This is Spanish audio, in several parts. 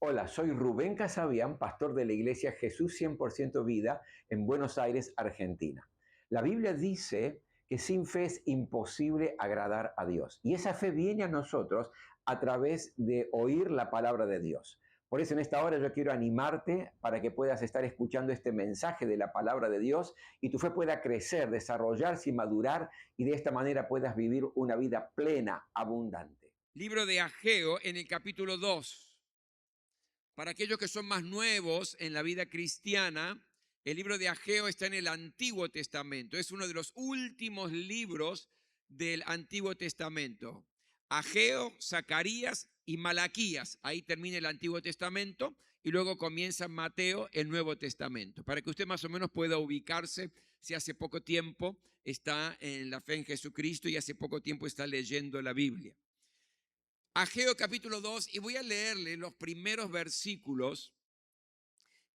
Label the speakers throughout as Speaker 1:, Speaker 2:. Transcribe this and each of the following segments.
Speaker 1: Hola, soy Rubén Casabian, pastor de la iglesia Jesús 100% Vida en Buenos Aires, Argentina. La Biblia dice que sin fe es imposible agradar a Dios. Y esa fe viene a nosotros a través de oír la palabra de Dios. Por eso en esta hora yo quiero animarte para que puedas estar escuchando este mensaje de la palabra de Dios y tu fe pueda crecer, desarrollarse y madurar y de esta manera puedas vivir una vida plena, abundante.
Speaker 2: Libro de Ageo en el capítulo 2. Para aquellos que son más nuevos en la vida cristiana, el libro de Ageo está en el Antiguo Testamento. Es uno de los últimos libros del Antiguo Testamento. Ageo, Zacarías y Malaquías. Ahí termina el Antiguo Testamento y luego comienza Mateo, el Nuevo Testamento. Para que usted más o menos pueda ubicarse si hace poco tiempo está en la fe en Jesucristo y hace poco tiempo está leyendo la Biblia. Ageo capítulo 2, y voy a leerle los primeros versículos,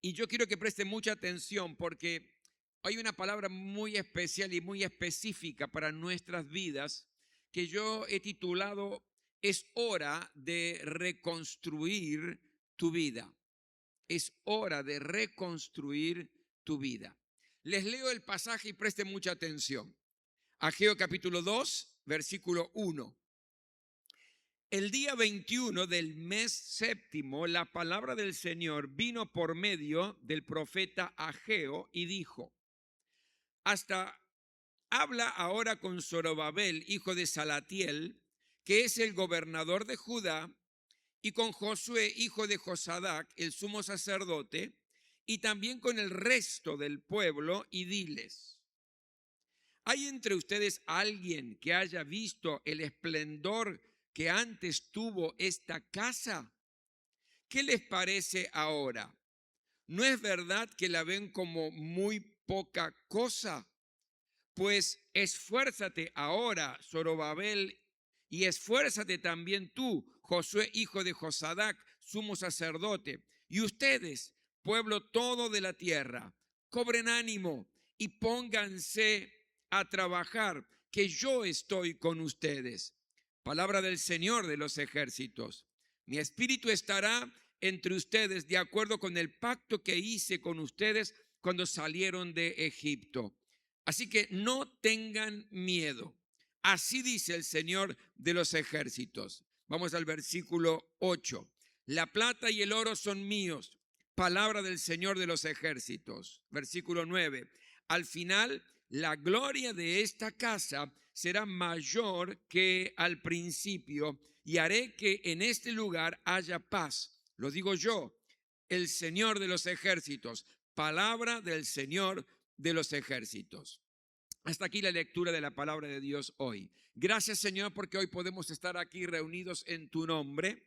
Speaker 2: y yo quiero que preste mucha atención porque hay una palabra muy especial y muy específica para nuestras vidas que yo he titulado "Es hora de reconstruir tu vida". Es hora de reconstruir tu vida. Les leo el pasaje y presten mucha atención. Ageo capítulo 2, versículo 1. El día 21 del mes séptimo, la palabra del Señor vino por medio del profeta Ageo y dijo: Hasta habla ahora con Zorobabel, hijo de Salatiel, que es el gobernador de Judá, y con Josué, hijo de Josadac, el sumo sacerdote, y también con el resto del pueblo, y diles: ¿hay entre ustedes alguien que haya visto el esplendor que antes tuvo esta casa? ¿Qué les parece ahora? ¿No es verdad que la ven como muy poca cosa? Pues esfuérzate ahora, Zorobabel, y esfuérzate también tú, Josué, hijo de Josadac, sumo sacerdote, y ustedes, pueblo todo de la tierra, cobren ánimo y pónganse a trabajar, que yo estoy con ustedes. Palabra del Señor de los ejércitos. Mi espíritu estará entre ustedes de acuerdo con el pacto que hice con ustedes cuando salieron de Egipto. Así que no tengan miedo. Así dice el Señor de los ejércitos. Vamos al versículo 8. La plata y el oro son míos. Palabra del Señor de los ejércitos. Versículo 9. Al final, la gloria de esta casa será mayor que al principio, y haré que en este lugar haya paz. Lo digo yo, el Señor de los ejércitos. Palabra del Señor de los ejércitos. Hasta aquí la lectura de la palabra de Dios hoy. Gracias, Señor, porque hoy podemos estar aquí reunidos en tu nombre.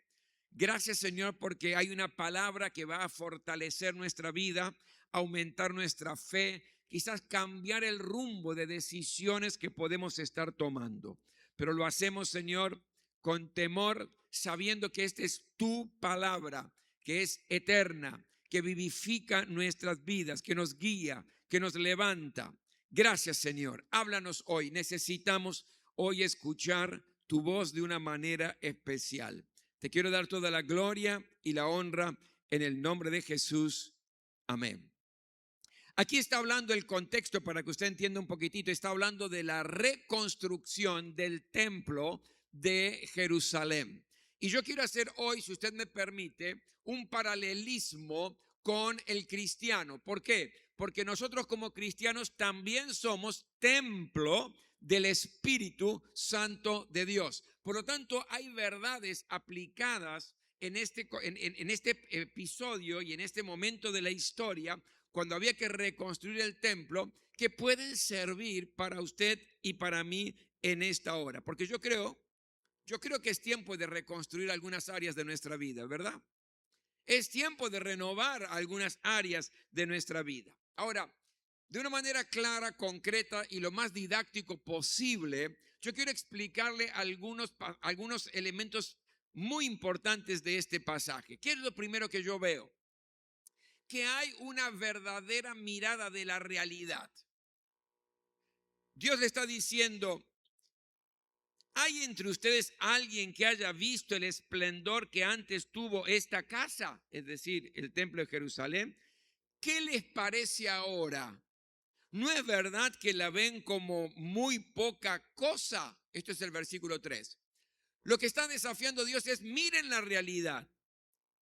Speaker 2: Gracias, Señor, porque hay una palabra que va a fortalecer nuestra vida, aumentar nuestra fe, quizás cambiar el rumbo de decisiones que podemos estar tomando. Pero lo hacemos, Señor, con temor, sabiendo que esta es tu palabra, que es eterna, que vivifica nuestras vidas, que nos guía, que nos levanta. Gracias, Señor. Háblanos hoy. Necesitamos hoy escuchar tu voz de una manera especial. Te quiero dar toda la gloria y la honra en el nombre de Jesús. Amén. Aquí está hablando el contexto para que usted entienda un poquitito. Está hablando de la reconstrucción del templo de Jerusalén. Y yo quiero hacer hoy, si usted me permite, un paralelismo con el cristiano. ¿Por qué? Porque nosotros como cristianos también somos templo del Espíritu Santo de Dios. Por lo tanto, hay verdades aplicadas en este episodio y en este momento de la historia, cuando había que reconstruir el templo, que pueden servir para usted y para mí en esta hora. Porque yo creo que es tiempo de reconstruir algunas áreas de nuestra vida, ¿verdad? Es tiempo de renovar algunas áreas de nuestra vida. Ahora, de una manera clara, concreta y lo más didáctico posible, yo quiero explicarle algunos elementos muy importantes de este pasaje. ¿Qué es lo primero que yo veo? Que hay una verdadera mirada de la realidad. Dios le está diciendo: ¿hay entre ustedes alguien que haya visto el esplendor que antes tuvo esta casa? Es decir, el templo de Jerusalén. ¿Qué les parece ahora? ¿No es verdad que la ven como muy poca cosa? Esto es el versículo 3. Lo que está desafiando Dios es: miren la realidad,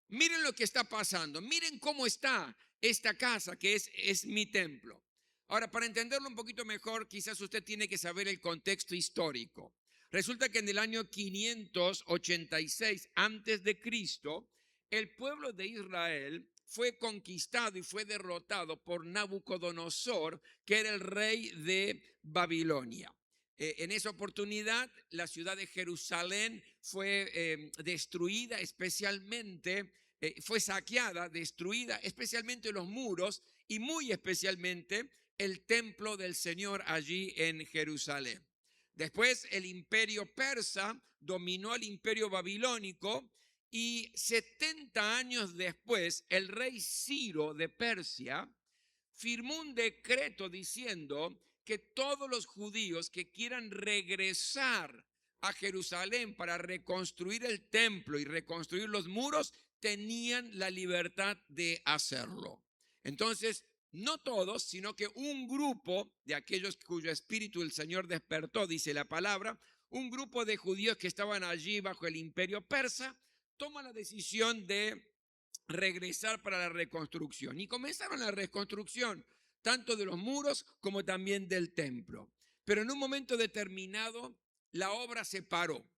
Speaker 2: miren lo que está pasando, miren cómo está esta casa que es mi templo. Ahora, para entenderlo un poquito mejor, quizás usted tiene que saber el contexto histórico. Resulta que en el año 586 antes de Cristo, el pueblo de Israel fue conquistado y fue derrotado por Nabucodonosor, que era el rey de Babilonia. En esa oportunidad, la ciudad de Jerusalén fue destruida, especialmente fue saqueada, destruida, especialmente los muros y muy especialmente el templo del Señor allí en Jerusalén. Después el imperio persa dominó al imperio babilónico y 70 años después el rey Ciro de Persia firmó un decreto diciendo que todos los judíos que quieran regresar a Jerusalén para reconstruir el templo y reconstruir los muros tenían la libertad de hacerlo. Entonces, no todos, sino que un grupo de aquellos cuyo espíritu el Señor despertó, dice la palabra, un grupo de judíos que estaban allí bajo el imperio persa, toma la decisión de regresar para la reconstrucción. Y comenzaron la reconstrucción tanto de los muros como también del templo. Pero en un momento determinado la obra se paró.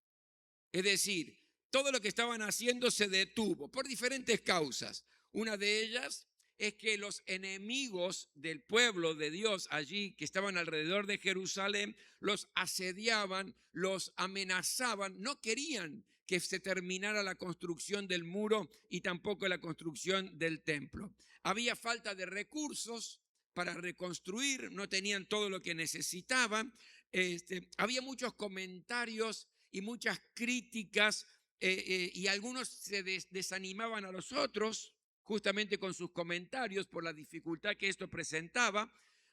Speaker 2: Es decir, todo lo que estaban haciendo se detuvo por diferentes causas. Una de ellas es que los enemigos del pueblo de Dios allí, que estaban alrededor de Jerusalén, los asediaban, los amenazaban, no querían que se terminara la construcción del muro y tampoco la construcción del templo. Había falta de recursos para reconstruir, no tenían todo lo que necesitaban. Había muchos comentarios y muchas críticas y algunos se desanimaban a los otros justamente con sus comentarios por la dificultad que esto presentaba.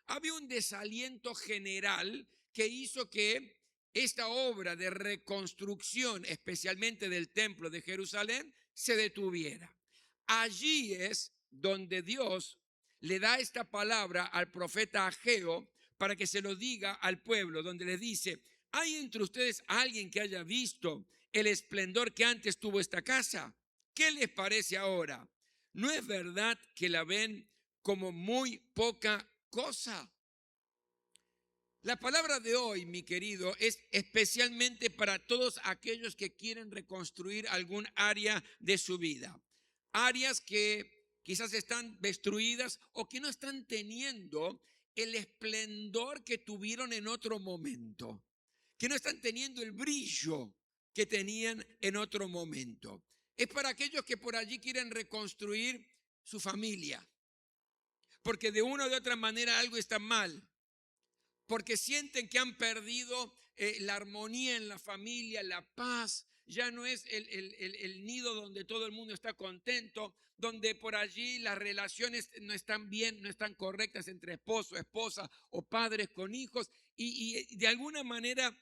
Speaker 2: Había un desaliento general que hizo que esta obra de reconstrucción, especialmente del templo de Jerusalén, se detuviera. Allí es donde Dios le da esta palabra al profeta Ageo para que se lo diga al pueblo, donde le dice: ¿hay entre ustedes alguien que haya visto el esplendor que antes tuvo esta casa? ¿Qué les parece ahora? ¿No es verdad que la ven como muy poca cosa? La palabra de hoy, mi querido, es especialmente para todos aquellos que quieren reconstruir algún área de su vida. Áreas que quizás están destruidas o que no están teniendo el esplendor que tuvieron en otro momento, que no están teniendo el brillo que tenían en otro momento. Es para aquellos que por allí quieren reconstruir su familia, porque de una u otra manera algo está mal, porque sienten que han perdido la armonía en la familia, la paz. Ya no es el nido donde todo el mundo está contento, donde por allí las relaciones no están bien, no están correctas entre esposo, esposa o padres con hijos. Y de alguna manera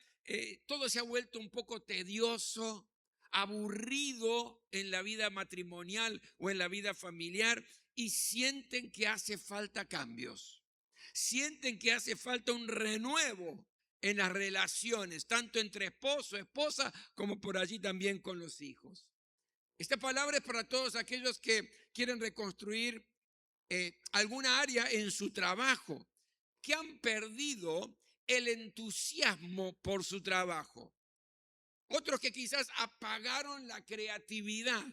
Speaker 2: todo se ha vuelto un poco tedioso, aburrido en la vida matrimonial o en la vida familiar, y sienten que hace falta cambios. Sienten que hace falta un renuevo en las relaciones, tanto entre esposo, esposa, como por allí también con los hijos. Esta palabra es para todos aquellos que quieren reconstruir alguna área en su trabajo, que han perdido el entusiasmo por su trabajo. Otros que quizás apagaron la creatividad.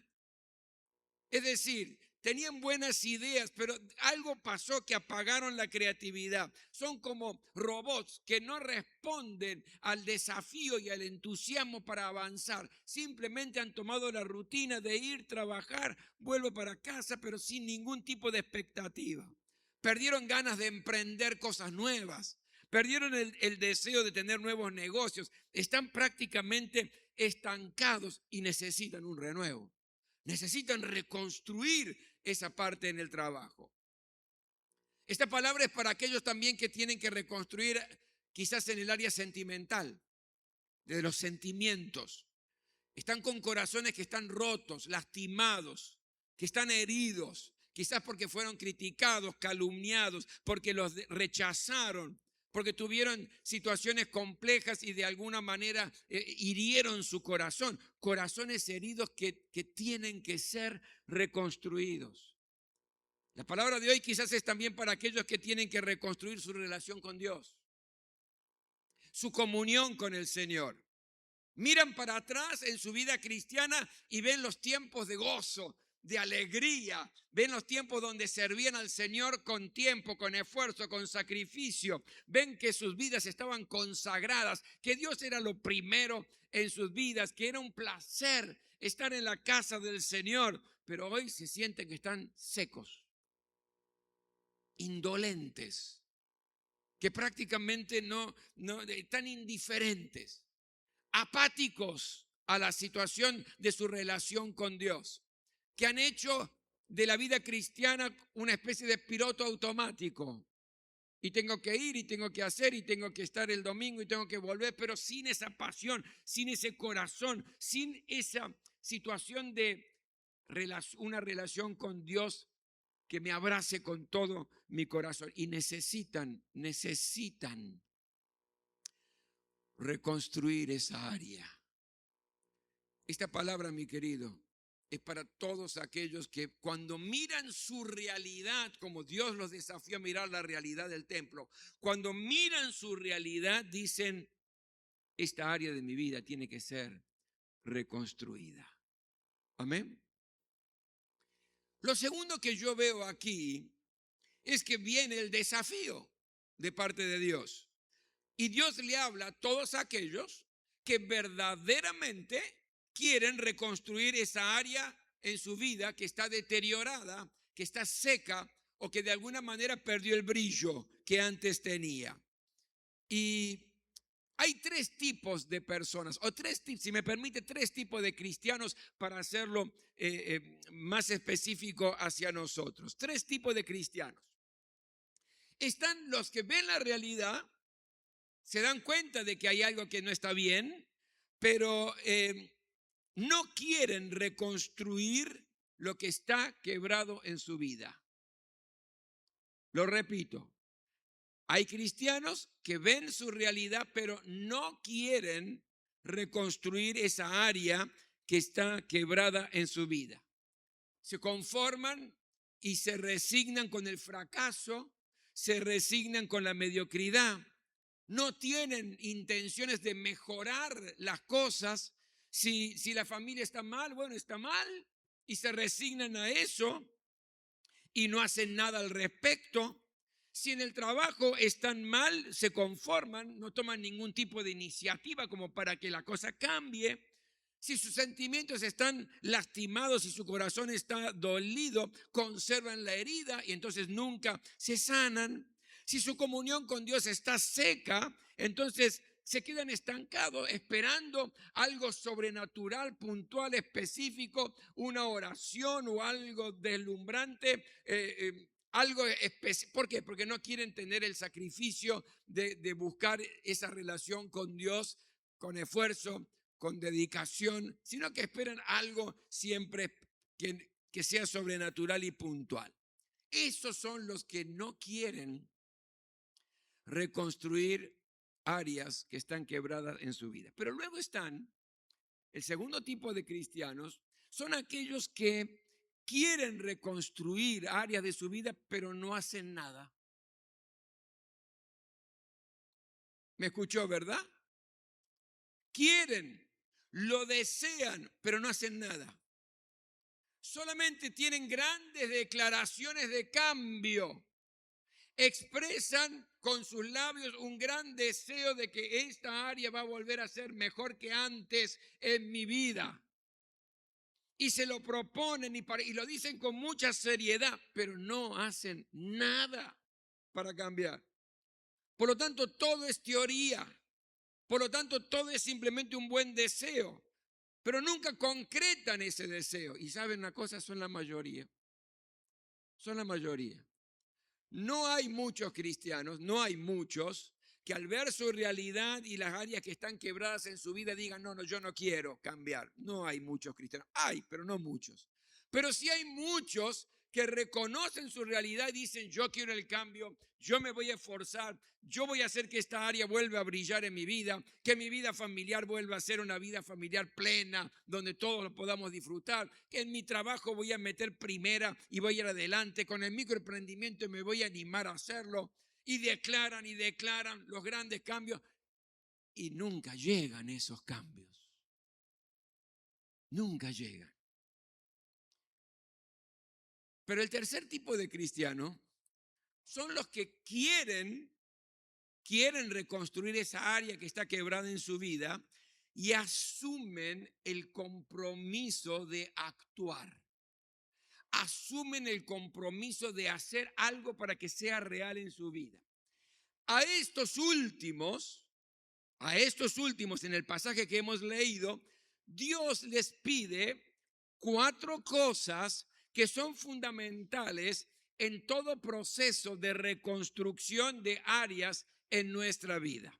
Speaker 2: Es decir, tenían buenas ideas, pero algo pasó que apagaron la creatividad. Son como robots que no responden al desafío y al entusiasmo para avanzar. Simplemente han tomado la rutina de ir, trabajar, vuelvo para casa, pero sin ningún tipo de expectativa. Perdieron ganas de emprender cosas nuevas. Perdieron el deseo de tener nuevos negocios. Están prácticamente estancados y necesitan un renuevo. Necesitan reconstruir esa parte en el trabajo. Esta palabra es para aquellos también que tienen que reconstruir quizás en el área sentimental. de los sentimientos. Están con corazones que están rotos, lastimados, que están heridos, quizás porque fueron criticados, calumniados, porque los rechazaron, porque tuvieron situaciones complejas y de alguna manera hirieron su corazón. Corazones heridos que tienen que ser reconstruidos. La palabra de hoy quizás es también para aquellos que tienen que reconstruir su relación con Dios, su comunión con el Señor. Miran para atrás en su vida cristiana y ven los tiempos de gozo, de alegría. Ven los tiempos donde servían al Señor con tiempo, con esfuerzo, con sacrificio. Ven que sus vidas estaban consagradas, que Dios era lo primero en sus vidas, que era un placer estar en la casa del Señor. Pero hoy se sienten que están secos, indolentes, que prácticamente no están indiferentes, apáticos a la situación de su relación con Dios, que han hecho de la vida cristiana una especie de piloto automático. Y tengo que ir, y tengo que hacer, y tengo que estar el domingo, y tengo que volver, pero sin esa pasión, sin ese corazón, sin esa situación de una relación con Dios que me abrace con todo mi corazón. Y necesitan reconstruir esa área. Esta palabra, mi querido, es para todos aquellos que cuando miran su realidad, como Dios los desafió a mirar la realidad del templo, cuando miran su realidad dicen, esta área de mi vida tiene que ser reconstruida. Amén. Lo segundo que yo veo aquí es que viene el desafío de parte de Dios. Y Dios le habla a todos aquellos que verdaderamente quieren reconstruir esa área en su vida que está deteriorada, que está seca o que de alguna manera perdió el brillo que antes tenía. Y hay tres tipos de personas, o si me permite, tres tipos de cristianos para hacerlo más específico hacia nosotros. Tres tipos de cristianos. Están los que ven la realidad, se dan cuenta de que hay algo que no está bien, pero no quieren reconstruir lo que está quebrado en su vida. Lo repito, hay cristianos que ven su realidad, pero no quieren reconstruir esa área que está quebrada en su vida. Se conforman y se resignan con el fracaso, se resignan con la mediocridad. No tienen intenciones de mejorar las cosas. Si la familia está mal, bueno, está mal, y se resignan a eso y no hacen nada al respecto. Si en el trabajo están mal, se conforman, no toman ningún tipo de iniciativa como para que la cosa cambie. Si sus sentimientos están lastimados y su corazón está dolido, conservan la herida y entonces nunca se sanan. Si su comunión con Dios está seca, entonces se quedan estancados esperando algo sobrenatural, puntual, específico, una oración o algo deslumbrante, algo especial. ¿Por qué? Porque no quieren tener el sacrificio de buscar esa relación con Dios con esfuerzo, con dedicación, sino que esperan algo siempre que sea sobrenatural y puntual. Esos son los que no quieren reconstruir áreas que están quebradas en su vida. Pero luego están, el segundo tipo de cristianos, son aquellos que quieren reconstruir áreas de su vida, pero no hacen nada. ¿Me escuchó, verdad? Quieren, lo desean, pero no hacen nada. Solamente tienen grandes declaraciones de cambio. Expresan con sus labios un gran deseo de que esta área va a volver a ser mejor que antes en mi vida. Y se lo proponen y lo dicen con mucha seriedad, pero no hacen nada para cambiar. Por lo tanto, todo es teoría. Por lo tanto, todo es simplemente un buen deseo, pero nunca concretan ese deseo. Y saben una cosa, son la mayoría. Son la mayoría. No hay muchos cristianos, no hay muchos que al ver su realidad y las áreas que están quebradas en su vida digan, no, yo no quiero cambiar. No hay muchos cristianos. Hay, pero no muchos. Pero sí hay muchos que reconocen su realidad y dicen, yo quiero el cambio, yo me voy a esforzar, yo voy a hacer que esta área vuelva a brillar en mi vida, que mi vida familiar vuelva a ser una vida familiar plena, donde todos lo podamos disfrutar, que en mi trabajo voy a meter primera y voy a ir adelante, con el microemprendimiento me voy a animar a hacerlo, y declaran los grandes cambios, y nunca llegan esos cambios, nunca llegan. Pero el tercer tipo de cristiano son los que quieren reconstruir esa área que está quebrada en su vida y asumen el compromiso de actuar. Asumen el compromiso de hacer algo para que sea real en su vida. A estos últimos en el pasaje que hemos leído, Dios les pide 4 cosas que son fundamentales en todo proceso de reconstrucción de áreas en nuestra vida.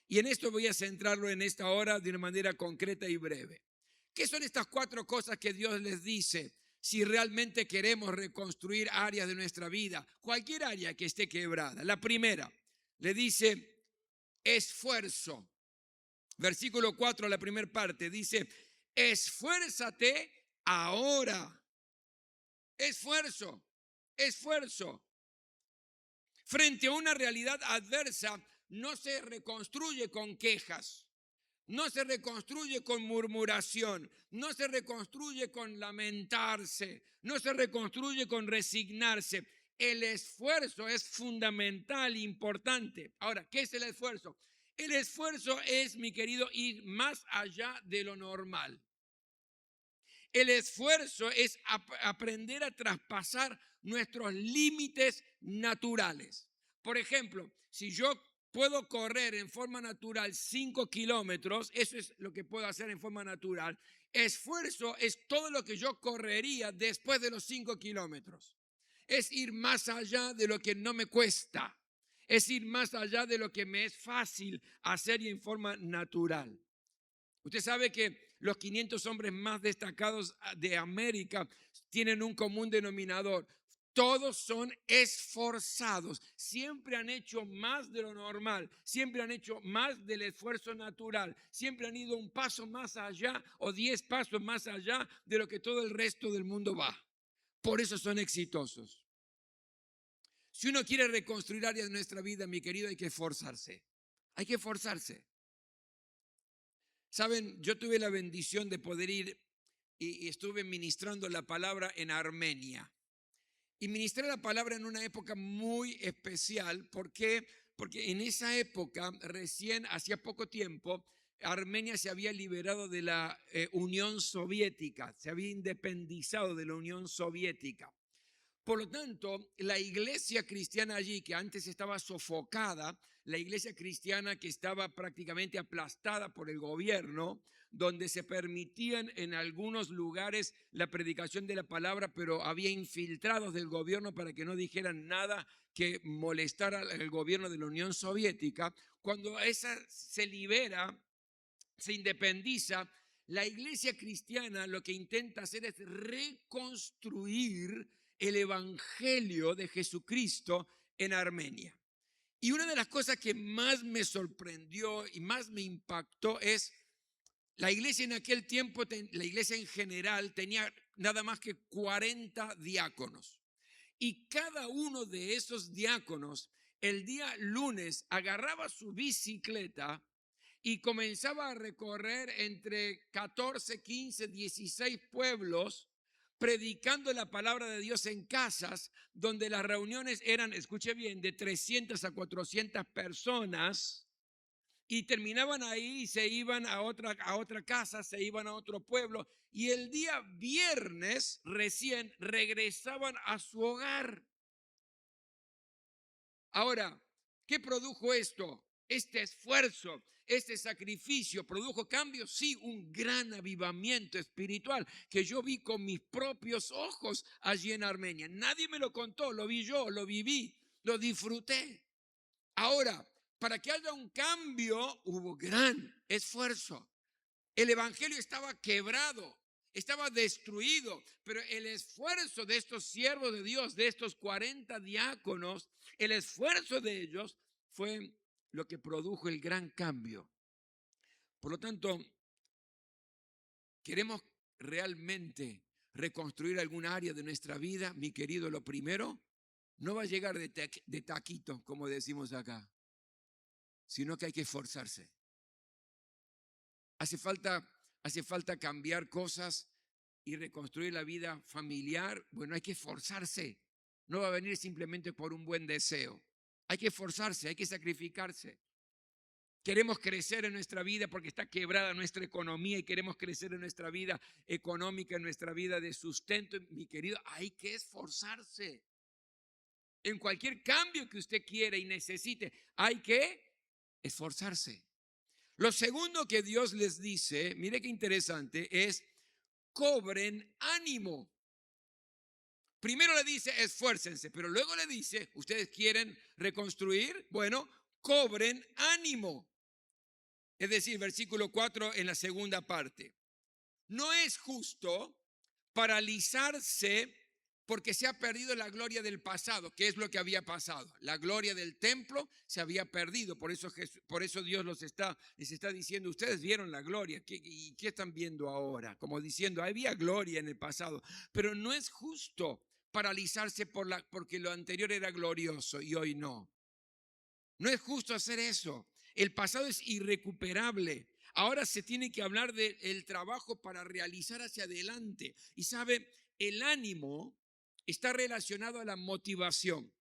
Speaker 2: Y en esto voy a centrarlo en esta hora de una manera concreta y breve. ¿Qué son estas 4 cosas que Dios les dice si realmente queremos reconstruir áreas de nuestra vida? Cualquier área que esté quebrada. La primera, le dice esfuerzo. Versículo 4, la primera parte, dice, esfuérzate ahora. Esfuerzo. Frente a una realidad adversa, no se reconstruye con quejas, no se reconstruye con murmuración, no se reconstruye con lamentarse, no se reconstruye con resignarse. El esfuerzo es fundamental, importante. Ahora, ¿qué es el esfuerzo? El esfuerzo es, mi querido, ir más allá de lo normal. El esfuerzo es aprender a traspasar nuestros límites naturales. Por ejemplo, si yo puedo correr en forma natural 5 kilómetros, eso es lo que puedo hacer en forma natural. Esfuerzo es todo lo que yo correría después de los 5 kilómetros. Es ir más allá de lo que no me cuesta. Es ir más allá de lo que me es fácil hacer y en forma natural. Usted sabe que los 500 hombres más destacados de América tienen un común denominador. Todos son esforzados, siempre han hecho más de lo normal, siempre han hecho más del esfuerzo natural, siempre han ido un paso más allá o 10 pasos más allá de lo que todo el resto del mundo va. Por eso son exitosos. Si uno quiere reconstruir áreas de nuestra vida, mi querido, hay que esforzarse. Hay que esforzarse. Saben, yo tuve la bendición de poder ir y estuve ministrando la palabra en Armenia. Y ministré la palabra en una época muy especial. ¿Por qué? Porque en esa época, recién, hacía poco tiempo, Armenia se había liberado de la Unión Soviética, se había independizado de la Unión Soviética. Por lo tanto, la iglesia cristiana allí, que antes estaba sofocada, la iglesia cristiana que estaba prácticamente aplastada por el gobierno, donde se permitían en algunos lugares la predicación de la palabra, pero había infiltrados del gobierno para que no dijeran nada que molestara al gobierno de la Unión Soviética. Cuando esa se libera, se independiza, la iglesia cristiana lo que intenta hacer es reconstruir el evangelio de Jesucristo en Armenia. Y una de las cosas que más me sorprendió y más me impactó es la iglesia en aquel tiempo, la iglesia en general tenía nada más que 40 diáconos. Y cada uno de esos diáconos el día lunes agarraba su bicicleta y comenzaba a recorrer entre 14, 15, 16 pueblos predicando la palabra de Dios en casas donde las reuniones eran, escuche bien, de 300 a 400 personas y terminaban ahí y se iban a otra casa, se iban a otro pueblo y el día viernes recién regresaban a su hogar. Ahora, ¿qué produjo esto? Este esfuerzo, este sacrificio, ¿produjo cambios? Sí, un gran avivamiento espiritual que yo vi con mis propios ojos allí en Armenia. Nadie me lo contó, lo vi yo, lo viví, lo disfruté. Ahora, Para que haya un cambio hubo gran esfuerzo. El evangelio estaba quebrado, estaba destruido, pero el esfuerzo de estos siervos de Dios, de estos 40 diáconos, el esfuerzo de ellos fue lo que produjo el gran cambio. Por lo tanto, ¿queremos realmente reconstruir algún área de nuestra vida? Mi querido, lo primero no va a llegar de taquito, como decimos acá, sino que hay que esforzarse. Hace falta cambiar cosas y reconstruir la vida familiar. Bueno, hay que esforzarse. No va a venir simplemente por un buen deseo. Hay que esforzarse, hay que sacrificarse. Queremos crecer en nuestra vida porque está quebrada nuestra economía y queremos crecer en nuestra vida económica, en nuestra vida de sustento. Mi querido, hay que esforzarse. En cualquier cambio que usted quiera y necesite, hay que esforzarse. Lo segundo que Dios les dice, mire qué interesante, es cobren ánimo. Primero le dice esfuércense, pero luego le dice, ¿ustedes quieren reconstruir? Bueno, cobren ánimo. Es decir, versículo 4 en la segunda parte. No es justo paralizarse porque se ha perdido la gloria del pasado. ¿Qué es lo que había pasado? La gloria del templo se había perdido. Por eso Dios les está diciendo, ustedes vieron la gloria. ¿Y qué están viendo ahora? Como diciendo, había gloria en el pasado. Pero no es justo paralizarse porque lo anterior era glorioso y hoy no. No es justo hacer eso. El pasado es irrecuperable. Ahora se tiene que hablar del trabajo para realizar hacia adelante. Y sabe, el ánimo está relacionado a la motivación.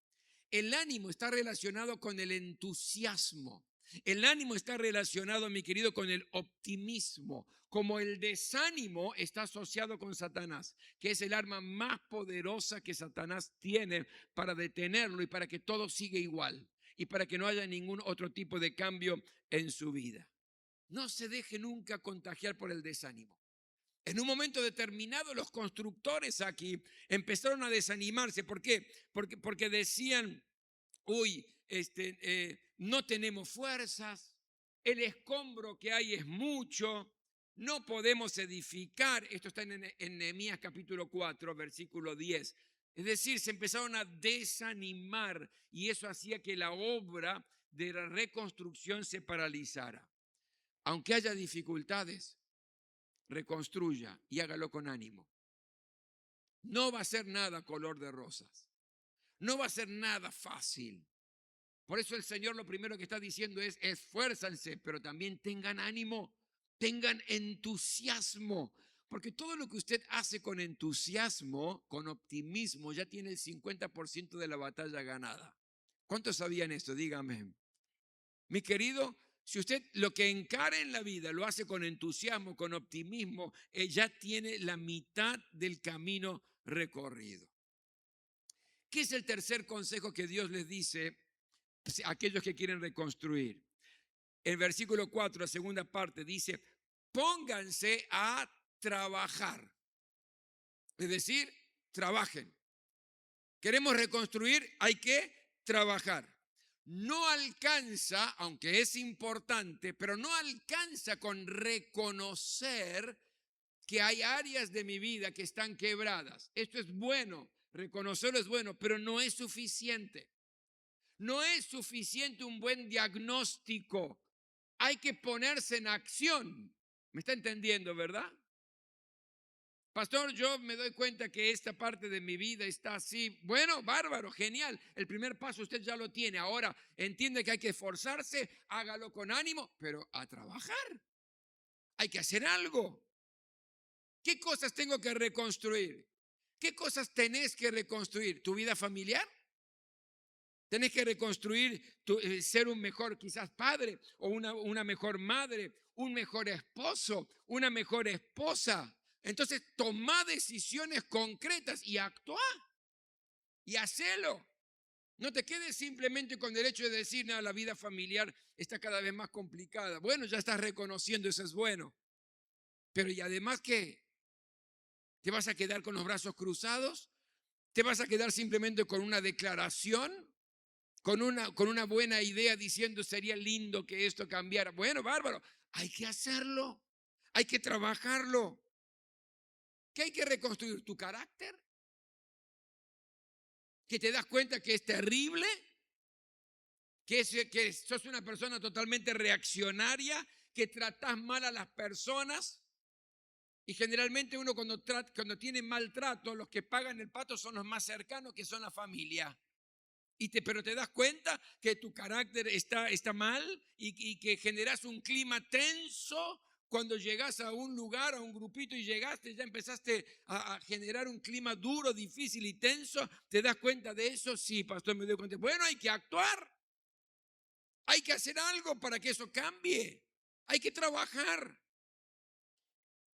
Speaker 2: El ánimo está relacionado con el entusiasmo. El ánimo está relacionado, mi querido, con el optimismo. Como el desánimo está asociado con Satanás, que es el arma más poderosa que Satanás tiene para detenerlo y para que todo siga igual y para que no haya ningún otro tipo de cambio en su vida. No se deje nunca contagiar por el desánimo. En un momento determinado los constructores aquí empezaron a desanimarse. ¿Por qué? Porque decían, uy, no tenemos fuerzas, el escombro que hay es mucho, no podemos edificar. Esto está en Nehemías capítulo 4, versículo 10. Es decir, se empezaron a desanimar y eso hacía que la obra de la reconstrucción se paralizara. Aunque haya dificultades, reconstruya y hágalo con ánimo. No va a ser nada color de rosas. No va a ser nada fácil. Por eso el Señor lo primero que está diciendo es esfuérzanse, pero también tengan ánimo, tengan entusiasmo. Porque todo lo que usted hace con entusiasmo, con optimismo, ya tiene el 50% de la batalla ganada. ¿Cuántos sabían esto? Dígame. Mi querido, si usted lo que encara en la vida lo hace con entusiasmo, con optimismo, ya tiene la mitad del camino recorrido. ¿Qué es el tercer consejo que Dios les dice a aquellos que quieren reconstruir? El versículo 4, la segunda parte, dice, pónganse a trabajar. Es decir, trabajen. Queremos reconstruir, hay que trabajar. No alcanza, aunque es importante, pero no alcanza con reconocer que hay áreas de mi vida que están quebradas. Esto es bueno, reconocerlo es bueno, pero no es suficiente. No es suficiente un buen diagnóstico. Hay que ponerse en acción. ¿Me está entendiendo, verdad? Pastor, yo me doy cuenta que esta parte de mi vida está así. Bueno, bárbaro, genial. El primer paso usted ya lo tiene. Ahora entiende que hay que esforzarse, hágalo con ánimo, pero a trabajar. Hay que hacer algo. ¿Qué cosas tengo que reconstruir? ¿Qué cosas tenés que reconstruir? ¿Tu vida familiar? Tenés que reconstruir ser un mejor quizás padre o una mejor madre, un mejor esposo, una mejor esposa. Entonces toma decisiones concretas y actúa y hacelo. No te quedes simplemente con el hecho de decir, no, la vida familiar está cada vez más complicada. Bueno, ya estás reconociendo, eso es bueno. Pero ¿y además qué? ¿Te vas a quedar con los brazos cruzados? ¿Te vas a quedar simplemente con una declaración? con una buena idea diciendo sería lindo que esto cambiara. Bueno, bárbaro, hay que hacerlo, hay que trabajarlo. ¿Qué hay que reconstruir? ¿Tu carácter? ¿Que te das cuenta que es terrible? ¿Que sos una persona totalmente reaccionaria? ¿Que tratás mal a las personas? Y generalmente uno cuando tiene maltrato, los que pagan el pato son los más cercanos, que son la familia. Pero te das cuenta que tu carácter está mal y que generas un clima tenso cuando llegas a un lugar, a un grupito y llegaste, ya empezaste a generar un clima duro, difícil y tenso. ¿Te das cuenta de eso? Sí, pastor, me doy cuenta. Bueno, hay que actuar. Hay que hacer algo para que eso cambie. Hay que trabajar.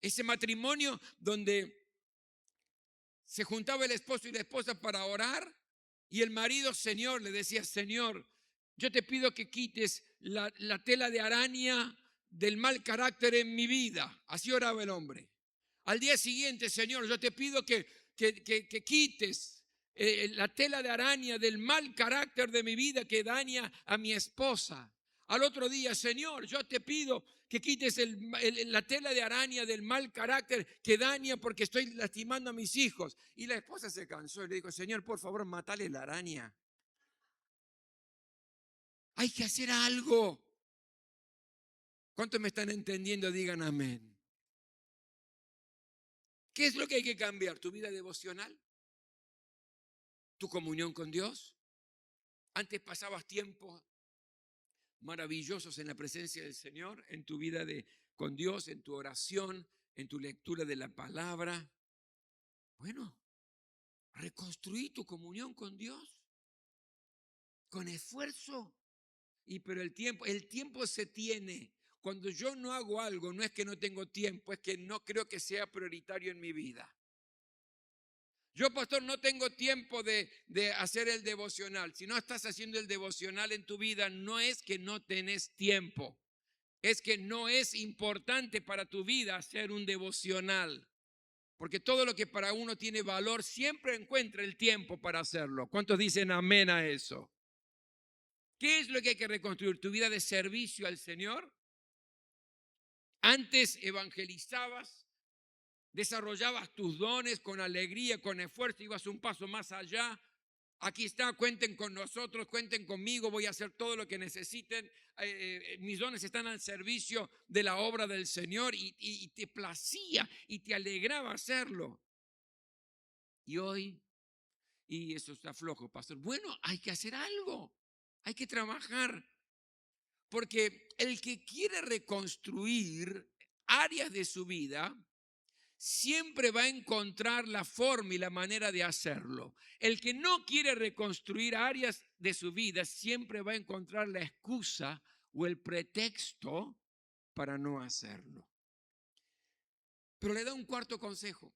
Speaker 2: Ese matrimonio donde se juntaba el esposo y la esposa para orar y el marido, Señor, le decía, Señor, yo te pido que quites la tela de araña del mal carácter en mi vida. Así oraba el hombre. Al día siguiente, Señor, yo te pido que quites la tela de araña del mal carácter de mi vida que daña a mi esposa. Al otro día, Señor, yo te pido que quites la tela de araña del mal carácter que daña porque estoy lastimando a mis hijos. Y la esposa se cansó y le dijo, Señor, por favor, matale la araña. Hay que hacer algo. ¿Cuántos me están entendiendo? Digan amén. ¿Qué es lo que hay que cambiar? ¿Tu vida devocional? ¿Tu comunión con Dios? Antes pasabas tiempos maravillosos en la presencia del Señor, en tu vida con Dios, en tu oración, en tu lectura de la palabra. Bueno, reconstruí tu comunión con Dios con esfuerzo. Pero el tiempo se tiene. Cuando yo no hago algo, no es que no tengo tiempo, es que no creo que sea prioritario en mi vida. Yo, pastor, no tengo tiempo de hacer el devocional. Si no estás haciendo el devocional en tu vida, no es que no tenés tiempo. Es que no es importante para tu vida hacer un devocional. Porque todo lo que para uno tiene valor siempre encuentra el tiempo para hacerlo. ¿Cuántos dicen amén a eso? ¿Qué es lo que hay que reconstruir? ¿Tu vida de servicio al Señor? Antes evangelizabas, desarrollabas tus dones con alegría, con esfuerzo, ibas un paso más allá. Aquí está, cuenten con nosotros, cuenten conmigo, voy a hacer todo lo que necesiten. Mis dones están al servicio de la obra del Señor y te placía y te alegraba hacerlo. Y hoy, y eso está flojo, pastor. Bueno, hay que hacer algo, hay que trabajar. Porque el que quiere reconstruir áreas de su vida, siempre va a encontrar la forma y la manera de hacerlo. El que no quiere reconstruir áreas de su vida, siempre va a encontrar la excusa o el pretexto para no hacerlo. Pero le da un cuarto consejo,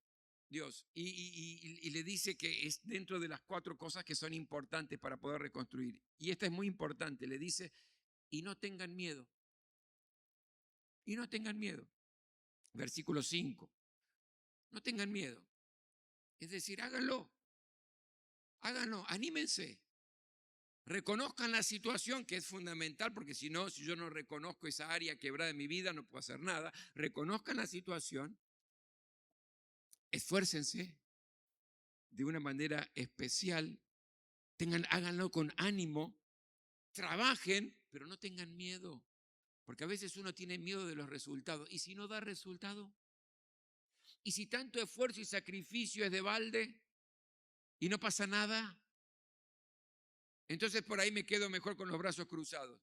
Speaker 2: Dios, y le dice que es dentro de las 4 cosas que son importantes para poder reconstruir. Y esta es muy importante, le dice, y no tengan miedo. Y no tengan miedo. Versículo 5. No tengan miedo. Es decir, háganlo. Háganlo, anímense. Reconozcan la situación, que es fundamental, porque si yo no reconozco esa área quebrada de mi vida, no puedo hacer nada. Reconozcan la situación. Esfuércense de una manera especial. Háganlo con ánimo. Trabajen, pero no tengan miedo. Porque a veces uno tiene miedo de los resultados. ¿Y si no da resultado? ¿Y si tanto esfuerzo y sacrificio es de balde y no pasa nada? Entonces por ahí me quedo mejor con los brazos cruzados.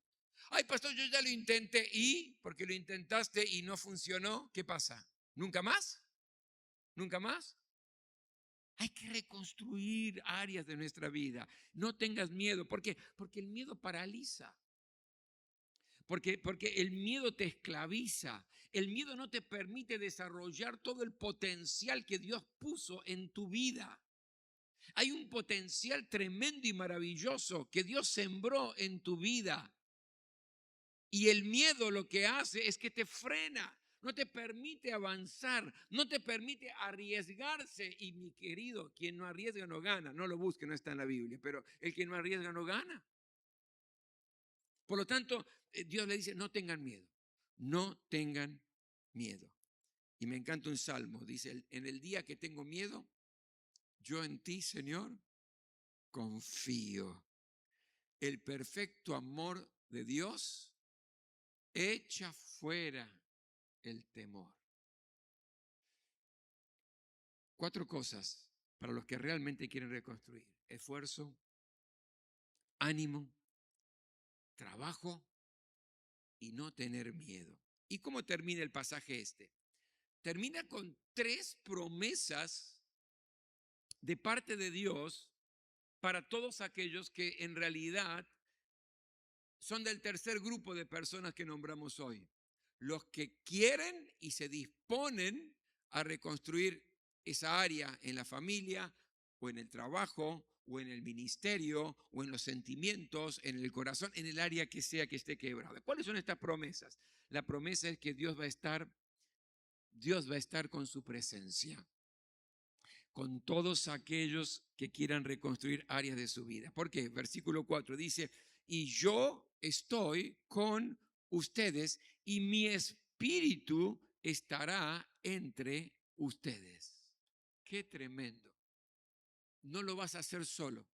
Speaker 2: Ay, pastor, yo ya lo intenté. ¿Y? Porque lo intentaste y no funcionó. ¿Qué pasa? ¿Nunca más? ¿Nunca más? Hay que reconstruir áreas de nuestra vida. No tengas miedo. ¿Por qué? Porque el miedo paraliza. Porque el miedo te esclaviza. El miedo no te permite desarrollar todo el potencial que Dios puso en tu vida. Hay un potencial tremendo y maravilloso que Dios sembró en tu vida. Y el miedo lo que hace es que te frena, no te permite avanzar, no te permite arriesgarse. Y mi querido, quien no arriesga no gana. No lo busque, no está en la Biblia, pero el que no arriesga no gana. Por lo tanto, Dios le dice, no tengan miedo, no tengan miedo. Y me encanta un salmo, dice, en el día que tengo miedo, yo en ti, Señor, confío. El perfecto amor de Dios echa fuera el temor. 4 cosas para los que realmente quieren reconstruir: esfuerzo, ánimo, trabajo y no tener miedo. ¿Y cómo termina el pasaje este? Termina con 3 promesas de parte de Dios para todos aquellos que en realidad son del tercer grupo de personas que nombramos hoy. Los que quieren y se disponen a reconstruir esa área en la familia o en el trabajo o en el ministerio o en los sentimientos, en el corazón, en el área que sea que esté quebrada. ¿Cuáles son estas promesas? La promesa es que Dios va a estar con su presencia, con todos aquellos que quieran reconstruir áreas de su vida. ¿Por qué? Versículo 4 dice, y yo estoy con ustedes y mi espíritu estará entre ustedes. Qué tremendo. No lo vas a hacer solo.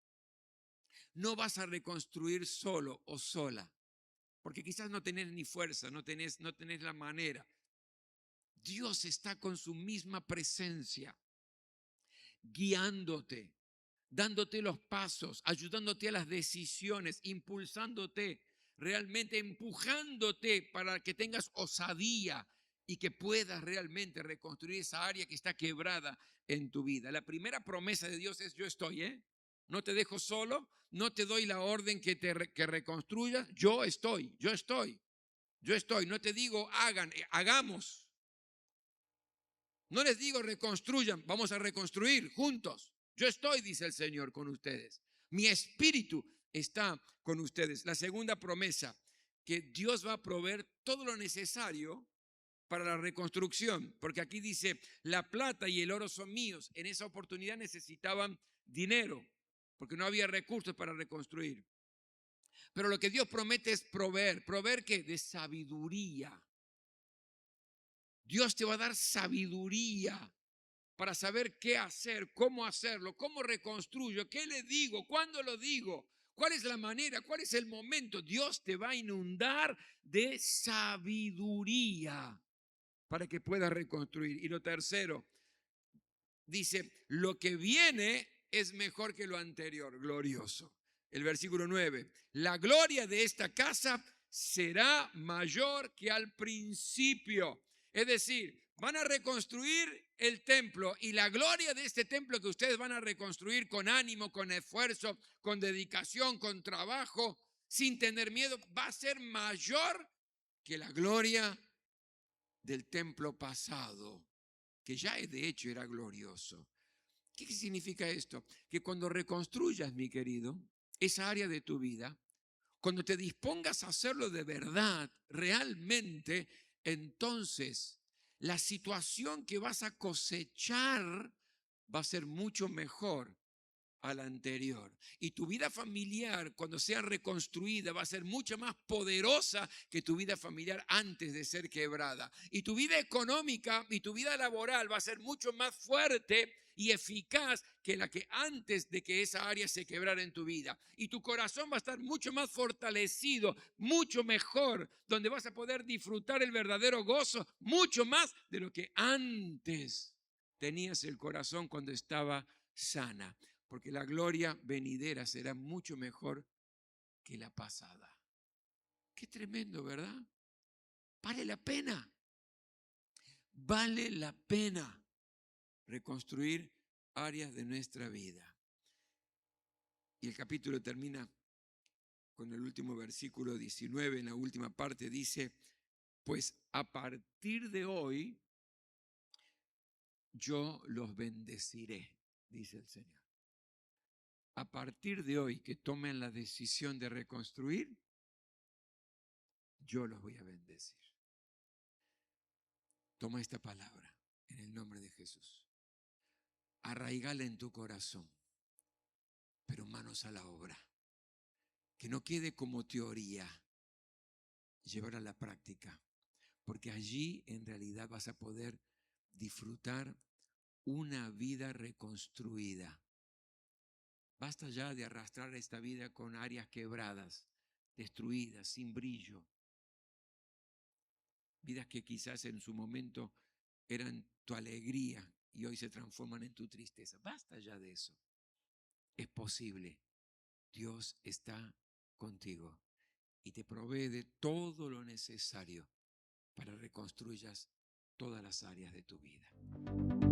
Speaker 2: No vas a reconstruir solo o sola, porque quizás no tenés ni fuerza, no tenés la manera. Dios está con su misma presencia, guiándote, dándote los pasos, ayudándote a las decisiones, impulsándote, realmente empujándote para que tengas osadía y que puedas realmente reconstruir esa área que está quebrada en tu vida. La primera promesa de Dios es: yo estoy, no te dejo solo, no te doy la orden que reconstruyas, yo estoy, yo estoy, yo estoy. No te digo hagamos. No les digo reconstruyan, vamos a reconstruir juntos. Yo estoy, dice el Señor, con ustedes. Mi espíritu está con ustedes. La segunda promesa, que Dios va a proveer todo lo necesario para la reconstrucción, porque aquí dice, la plata y el oro son míos. En esa oportunidad necesitaban dinero, porque no había recursos para reconstruir. Pero lo que Dios promete es proveer. ¿Proveer qué? De sabiduría. Dios te va a dar sabiduría para saber qué hacer, cómo hacerlo, cómo reconstruyo, qué le digo, cuándo lo digo, cuál es la manera, cuál es el momento. Dios te va a inundar de sabiduría para que puedas reconstruir. Y lo tercero, dice, lo que viene es mejor que lo anterior, glorioso. El versículo 9, la gloria de esta casa será mayor que al principio. Es decir, van a reconstruir el templo y la gloria de este templo que ustedes van a reconstruir con ánimo, con esfuerzo, con dedicación, con trabajo, sin tener miedo, va a ser mayor que la gloria del templo pasado, que ya de hecho era glorioso. ¿Qué significa esto? Que cuando reconstruyas, mi querido, esa área de tu vida, cuando te dispongas a hacerlo de verdad, realmente, entonces la situación que vas a cosechar va a ser mucho mejor a la anterior. Y tu vida familiar, cuando sea reconstruida, va a ser mucho más poderosa que tu vida familiar antes de ser quebrada. Y tu vida económica y tu vida laboral va a ser mucho más fuerte y eficaz que la que antes de que esa área se quebrara en tu vida. Y tu corazón va a estar mucho más fortalecido, mucho mejor, donde vas a poder disfrutar el verdadero gozo, mucho más de lo que antes tenías el corazón cuando estaba sana. Porque la gloria venidera será mucho mejor que la pasada. Qué tremendo, ¿verdad? Vale la pena. Vale la pena reconstruir áreas de nuestra vida. Y el capítulo termina con el último versículo 19, en la última parte dice, pues a partir de hoy yo los bendeciré, dice el Señor. A partir de hoy que tomen la decisión de reconstruir, yo los voy a bendecir. Toma esta palabra en el nombre de Jesús. Arraigala en tu corazón, pero manos a la obra. Que no quede como teoría, llevar a la práctica, porque allí en realidad vas a poder disfrutar una vida reconstruida. Basta ya de arrastrar esta vida con áreas quebradas, destruidas, sin brillo. Vidas que quizás en su momento eran tu alegría y hoy se transforman en tu tristeza. Basta ya de eso. Es posible. Dios está contigo y te provee de todo lo necesario para reconstruyas todas las áreas de tu vida.